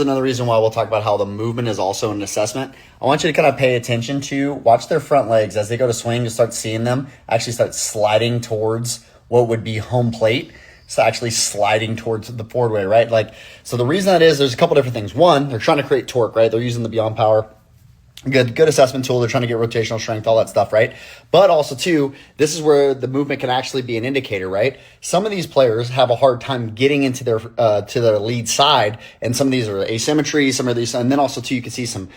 Another reason why we'll talk about how the movement is also an assessment. I want you to kind of pay attention to watch their front legs as they go to swing. You start seeing them actually start sliding towards what would be home plate. So actually sliding towards the forward way, right? Like, so the reason that is, there's a couple different things. One, they're trying to create torque, right? They're using the Beyond Power. Good assessment tool. They're trying to get rotational strength, all that stuff, right? But also, too, this is where the movement can actually be an indicator, right? Some of these players have a hard time getting into their to their lead side, and some of these are asymmetry. Some of these, and then also, too, you can see some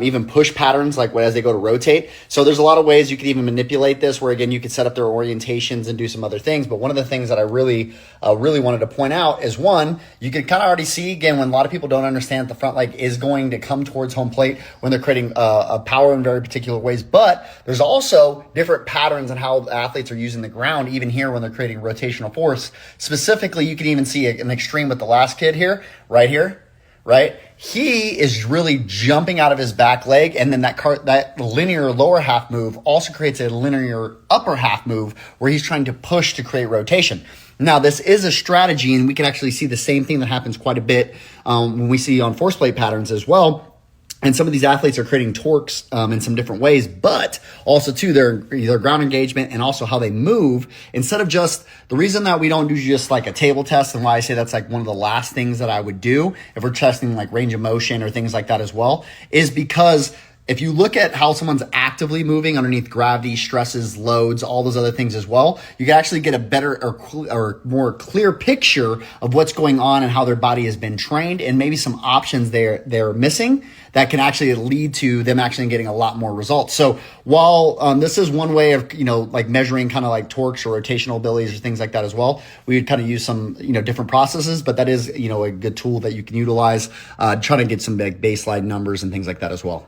even push patterns, like as they go to rotate. So there's a lot of ways you could even manipulate this, where again you could set up their orientations and do some other things. But one of the things that I really wanted to point out is, one, you can kind of already see again when a lot of people don't understand that the front leg is going to come towards home plate when they're creating a power in very particular ways, but there's also different patterns in how the athletes are using the ground, even here when they're creating rotational force. Specifically, you can even see an extreme with the last kid here, right? He is really jumping out of his back leg, and then that linear lower half move also creates a linear upper half move where he's trying to push to create rotation. Now, this is a strategy, and we can actually see the same thing that happens quite a bit when we see on force plate patterns as well. And some of these athletes are creating torques in some different ways, but also too their ground engagement and also how they move. Instead of just the reason that we don't do just like a table test, and why I say that's like one of the last things that I would do if we're testing like range of motion or things like that as well, is because if you look at how someone's actively moving underneath gravity, stresses, loads, all those other things as well, you can actually get a better or more clear picture of what's going on and how their body has been trained, and maybe some options they're missing that can actually lead to them actually getting a lot more results. So while this is one way of, like measuring kind of like torques or rotational abilities or things like that as well, we would kind of use some, different processes, but that is, a good tool that you can utilize, trying to get some big baseline numbers and things like that as well.